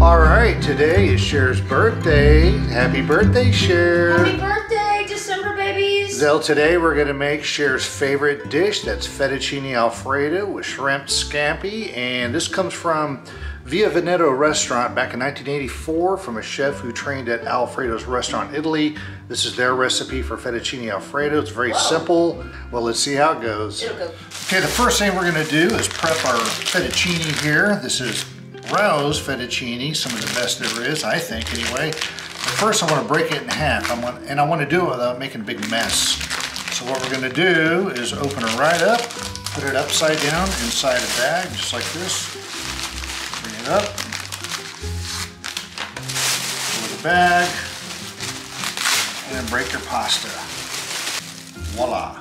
All right, today is Cher's birthday. Happy birthday, Cher. Happy birthday, December babies. So today we're gonna make Cher's favorite dish. That's fettuccine Alfredo with shrimp scampi. And this comes from Via Veneto restaurant back in 1984 from a chef who trained at Alfredo's restaurant, Italy. This is their recipe for fettuccine Alfredo. It's very simple. Well, let's see how it goes. It'll go. Okay, the first thing we're gonna do is prep our fettuccine here. This is Rose fettuccine, some of the best there is, I think anyway. But first I want to break it in half, and I want to do it without making a big mess. So what we're going to do is open it right up, put it upside down inside a bag, just like this. Bring it up, pull the bag, and then break your pasta. Voila.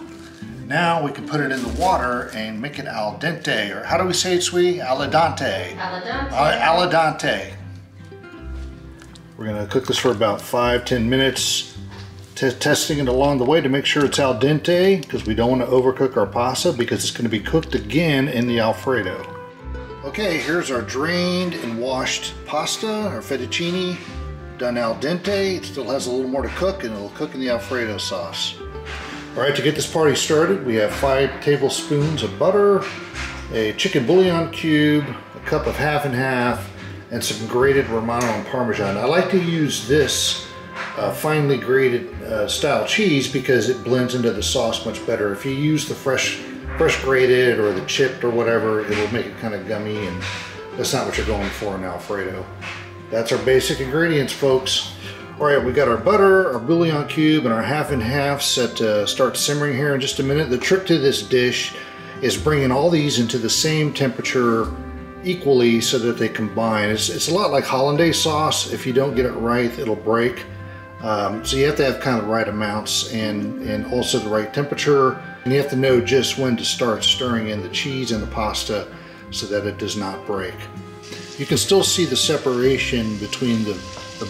Now we can put it in the water and make it al dente, or how do we say it, sweetie? Al dente. Al dente. Al dente. We're gonna cook this for about 5-10 minutes, testing it along the way to make sure it's al dente, because we don't want to overcook our pasta because it's gonna be cooked again in the Alfredo. Okay, here's our drained and washed pasta, our fettuccine, done al dente. It still has a little more to cook, and it'll cook in the Alfredo sauce. All right, to get this party started, we have 5 tablespoons of butter, a chicken bouillon cube, a cup of half and half, and some grated Romano and Parmesan. I like to use this finely grated style cheese because it blends into the sauce much better. If you use the fresh grated or the chipped or whatever, it'll make it kind of gummy, and that's not what you're going for in Alfredo. That's our basic ingredients, folks. All right, we got our butter, our bouillon cube, and our half and half set to start simmering here in just a minute. The trick to this dish is bringing all these into the same temperature equally so that they combine. It's a lot like hollandaise sauce. If you don't get it right, it'll break. So you have to have kind of the right amounts and also the right temperature. And you have to know just when to start stirring in the cheese and the pasta so that it does not break. You can still see the separation between the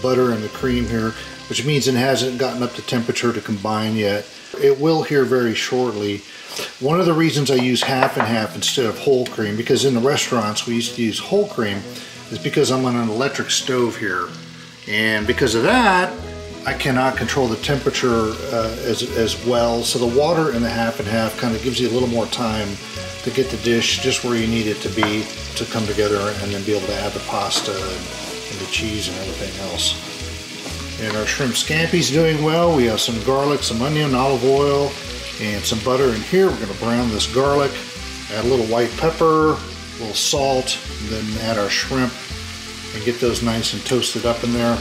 butter and the cream here, which means it hasn't gotten up to temperature to combine yet. It will here very shortly. One of the reasons I use half and half instead of whole cream, because in the restaurants we used to use whole cream, is because I'm on an electric stove here. And because of that, I cannot control the temperature as well. So the water in the half and half kind of gives you a little more time to get the dish just where you need it to be to come together, and then be able to add the pasta and the cheese and everything else. And our shrimp scampi's doing well. We have some garlic, some onion, olive oil, and some butter in here. We're gonna brown this garlic, add a little white pepper, a little salt, and then add our shrimp and get those nice and toasted up in there,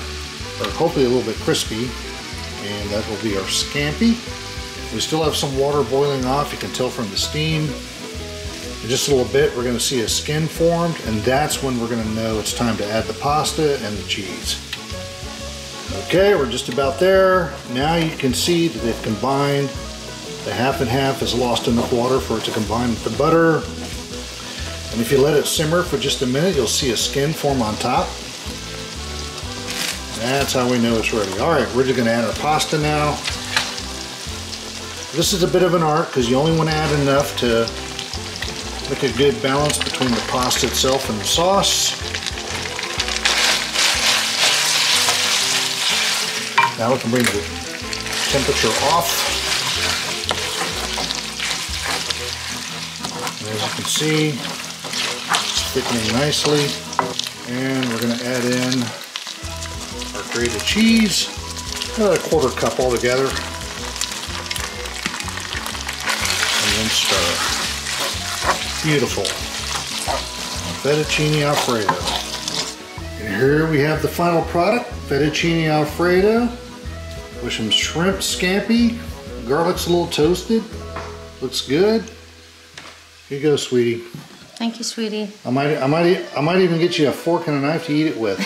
or hopefully a little bit crispy. And that will be our scampi. We still have some water boiling off, you can tell from the steam. In just a little bit, we're going to see a skin formed, and that's when we're going to know it's time to add the pasta and the cheese. Okay, we're just about there. Now you can see that they've combined. The half and half is lost enough water for it to combine with the butter. And if you let it simmer for just a minute, you'll see a skin form on top. That's how we know it's ready. All right, we're just going to add our pasta now. This is a bit of an art because you only want to add enough to make a good balance between the pasta itself and the sauce. Now we can bring the temperature off. And as you can see, it's thickening nicely. And we're going to add in our grated cheese, about a 1/4 cup altogether. And then stir. Beautiful. Fettuccine Alfredo. And here we have the final product, fettuccine Alfredo with some shrimp scampi. Garlic's a little toasted. Looks good. Here you go, sweetie. Thank you, sweetie. I might even get you a fork and a knife to eat it with.